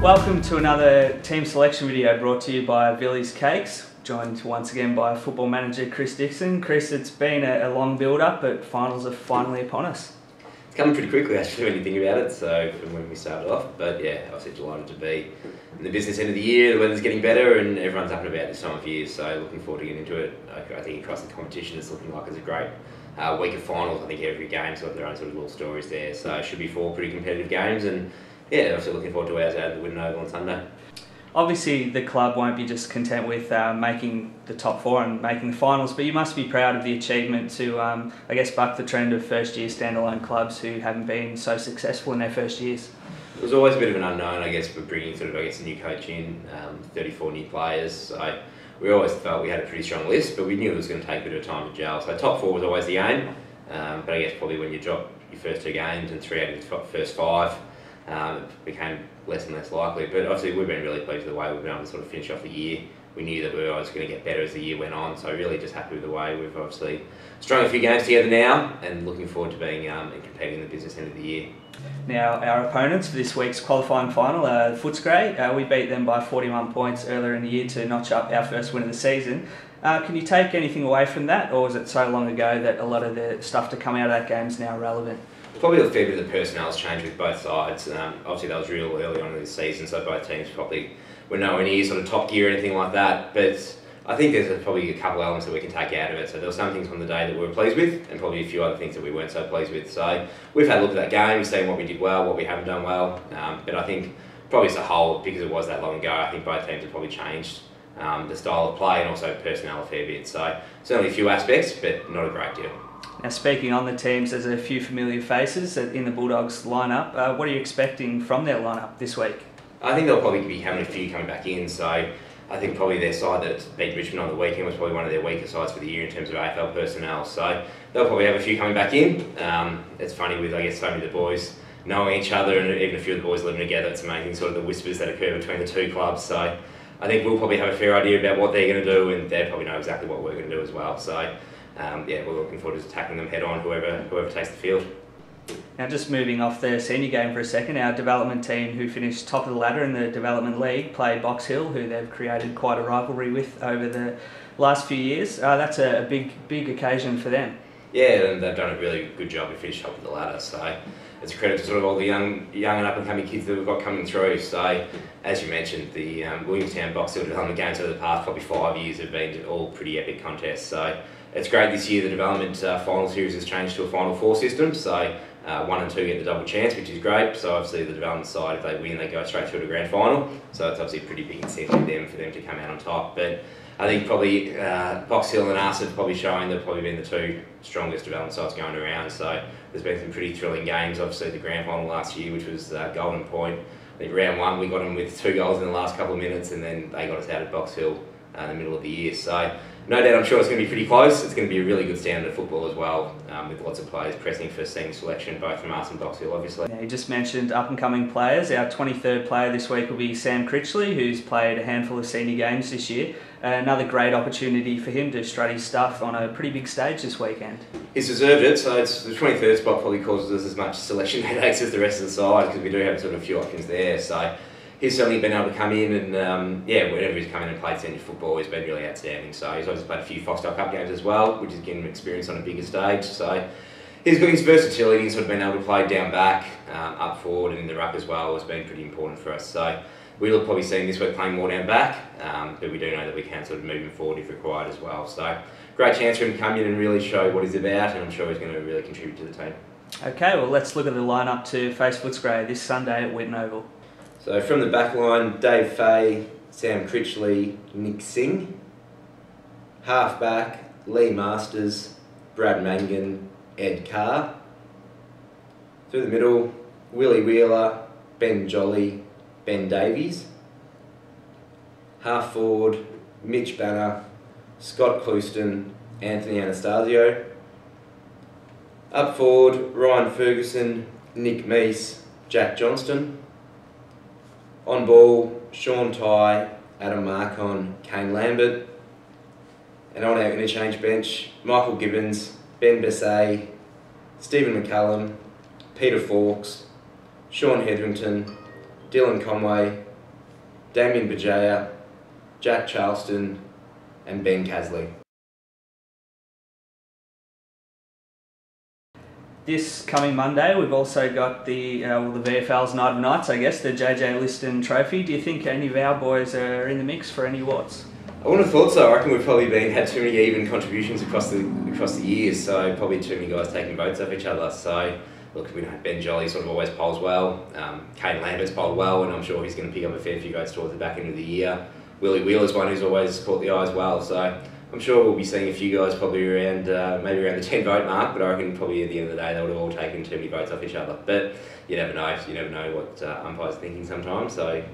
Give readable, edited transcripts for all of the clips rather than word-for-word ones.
Welcome to another team selection video brought to you by Billy's Cakes, joined once again by football manager Chris Dixon. Chris, it's been a long build-up, but finals are finally upon us. It's coming pretty quickly actually when you think about it, so from when we started off, but yeah, obviously delighted to be in the business end of the year. The weather's getting better and everyone's up and about this time of year, so looking forward to getting into it. I think across the competition it's looking like it's a great week of finals. I think every game's got their own sort of little stories there, so it should be 4 pretty competitive games, and yeah, also looking forward to ours out of the Williamstown on Sunday. Obviously the club won't be just content with making the top 4 and making the finals, but you must be proud of the achievement to, I guess, buck the trend of first year standalone clubs who haven't been so successful in their first years. It was always a bit of an unknown, I guess, for bringing sort of, I guess, a new coach in, 34 new players, so we always felt we had a pretty strong list, but we knew it was going to take a bit of time to gel. So top 4 was always the aim, but I guess probably when you drop your first 2 games and 3 out of the first 5, it became less and less likely. But obviously we've been really pleased with the way we've been able to sort of finish off the year. We knew that we were always going to get better as the year went on, so really just happy with the way we've obviously strung a few games together now and looking forward to being and competing in the business end of the year. Now our opponents for this week's qualifying final are Footscray. We beat them by 41 points earlier in the year to notch up our first win of the season. Can you take anything away from that, or was it so long ago that a lot of the stuff to come out of that game is now relevant? Probably a fair bit of the personnel's changed with both sides. Obviously that was real early on in the season, so both teams probably were nowhere near sort of top gear or anything like that. But I think there's probably a couple of elements that we can take out of it. So there were some things on the day that we were pleased with, and probably a few other things that we weren't so pleased with. So we've had a look at that game, seen what we did well, what we haven't done well. But I think probably as a whole, because it was that long ago, I think both teams have probably changed the style of play and also personnel a fair bit. So certainly a few aspects, but not a great deal. Now, speaking on the teams, there's a few familiar faces in the Bulldogs lineup. What are you expecting from their lineup this week? I think they'll probably be having a few coming back in, so I think probably their side that beat Richmond on the weekend was probably one of their weaker sides for the year in terms of AFL personnel, so they'll probably have a few coming back in. It's funny with, I guess, so many of the boys knowing each other and even a few of the boys living together. It's amazing sort of the whispers that occur between the two clubs, so I think we'll probably have a fair idea about what they're going to do, and they probably know exactly what we're going to do as well. So yeah, we're looking forward to tackling them head on, whoever takes the field. Now, just moving off the senior game for a second, our development team, who finished top of the ladder in the Development League, played Box Hill, who they've created quite a rivalry with over the last few years. That's a big occasion for them. Yeah, and they've done a really good job to finish top of the ladder, so it's a credit to sort of all the young and up-and-coming kids that we've got coming through. So, as you mentioned, the Williamstown Box Hill development games over the past probably 5 years have been all pretty epic contests. So it's great this year the development final series has changed to a Final 4 system, so 1 and 2 get the double chance, which is great. So obviously the development side, if they win, they go straight through to grand final. So it's obviously a pretty big incentive for them to come out on top. But I think probably Box Hill and us have probably shown they've probably been the 2 strongest development sides going around. So there's been some pretty thrilling games. Obviously the grand final last year, which was Golden Point. I think round 1 we got them with 2 goals in the last couple of minutes, and then they got us out at Box Hill in the middle of the year. So no doubt I'm sure it's going to be pretty close. It's going to be a really good standard of football as well, with lots of players pressing for senior selection, both from us and Box Hill obviously. Now, you just mentioned up-and-coming players. Our 23rd player this week will be Sam Critchley, who's played a handful of senior games this year. Another great opportunity for him to strut his stuff on a pretty big stage this weekend. He's deserved it, so it's the 23rd spot probably causes us as much selection headaches as the rest of the side, because we do have sort of a few options there. So he's certainly been able to come in and, yeah, whenever he's come in and played senior football, he's been really outstanding. So he's obviously played a few Foxtel Cup games as well, which is getting him experience on a bigger stage. So he's got his versatility and sort of been able to play down back, up forward and in the ruck as well has been pretty important for us. So we'll probably see him this week playing more down back, but we do know that we can sort of move him forward if required as well. So great chance for him to come in and really show what he's about, and I'm sure he's going to really contribute to the team. Okay, well let's look at the lineup to face Footscray this Sunday at Whitten Oval. So from the back line, Dave Fay, Sam Critchley, Nick Singh. Half back, Lee Masters, Brad Mangan, Ed Carr. Through the middle, Willie Wheeler, Ben Jolly, Ben Davies. Half forward, Mitch Banner, Scott Clouston, Anthony Anastasio. Up forward, Ryan Ferguson, Nick Meese, Jack Johnston. On ball, Sean Tye, Adam Marcon, Kane Lambert. And on our interchange bench, Michael Gibbons, Ben Bessay, Stephen McCallum, Peter Fawkes, Sean Hetherington, Dylan Conway, Damien Bajaya, Jack Charleston and Ben Casley. This coming Monday, we've also got the VFL's Night of Nights, I guess, the JJ Liston Trophy. Do you think any of our boys are in the mix for any awards? I wouldn't have thought so. I reckon we've probably had too many even contributions across the years, so probably too many guys taking votes off each other. So look, we know Ben Jolly sort of always polls well. Kane Lambert's polled well, and I'm sure he's going to pick up a fair few votes towards the back end of the year. Willie Wheeler's one who's always caught the eye as well. So I'm sure we'll be seeing a few guys probably around maybe around the 10 vote mark, but I reckon probably at the end of the day they would have all taken too many votes off each other. But you never know. You never know what umpires are thinking sometimes. So,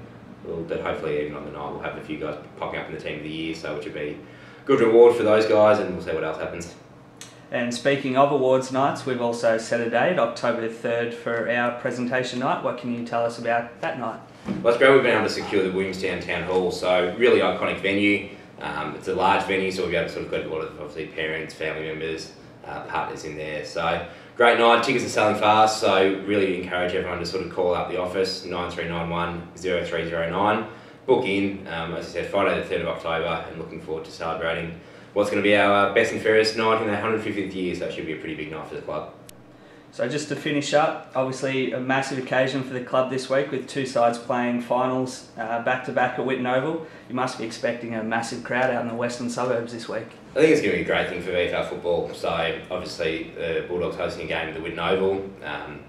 but hopefully even on the night we'll have a few guys popping up in the team of the year, so which would be good reward for those guys, and we'll see what else happens. And speaking of awards nights, we've also set a date, October 3rd, for our presentation night. What can you tell us about that night? Well, it's great we've been able to secure the Williamstown Town Hall, so really iconic venue. It's a large venue, so we'll be able to sort of get a lot of obviously parents, family members, partners in there. So great night. Tickets are selling fast, so really encourage everyone to sort of call up the office 9391 0309. Book in. As I said, Friday the 3rd of October, and looking forward to celebrating what's going to be our best and fairest night in our 150th year. So that should be a pretty big night for the club. So just to finish up, obviously a massive occasion for the club this week with two sides playing finals back-to-back at Whitten Oval. You must be expecting a massive crowd out in the western suburbs this week. I think it's going to be a great thing for VFL football. So obviously the Bulldogs hosting a game at the Whitten Oval. I'm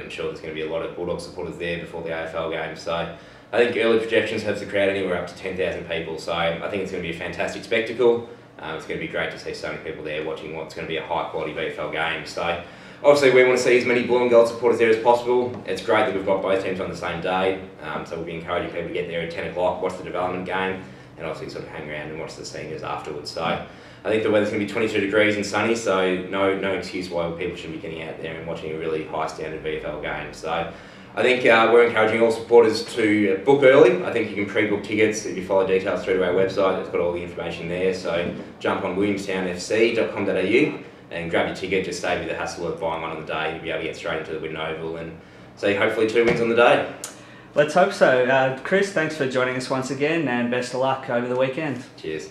sure there's going to be a lot of Bulldog supporters there before the AFL game. So I think early projections have the crowd anywhere up to 10,000 people. So I think it's going to be a fantastic spectacle. It's going to be great to see so many people there watching what's going to be a high-quality VFL game. So obviously we want to see as many blue and gold supporters there as possible. It's great that we've got both teams on the same day, so we'll be encouraging people to get there at 10 o'clock, watch the development game, and obviously sort of hang around and watch the seniors afterwards. So I think the weather's going to be 22 degrees and sunny, so no excuse why people shouldn't be getting out there and watching a really high standard VFL game. So I think we're encouraging all supporters to book early. I think you can pre-book tickets if you follow details through to our website. It's got all the information there, so jump on williamstownfc.com.au and grab your ticket. Just save you the hassle of buying one on the day. You'll be able to get straight into the Whitten Oval and see hopefully 2 wins on the day. Let's hope so. Chris, thanks for joining us once again, and best of luck over the weekend. Cheers.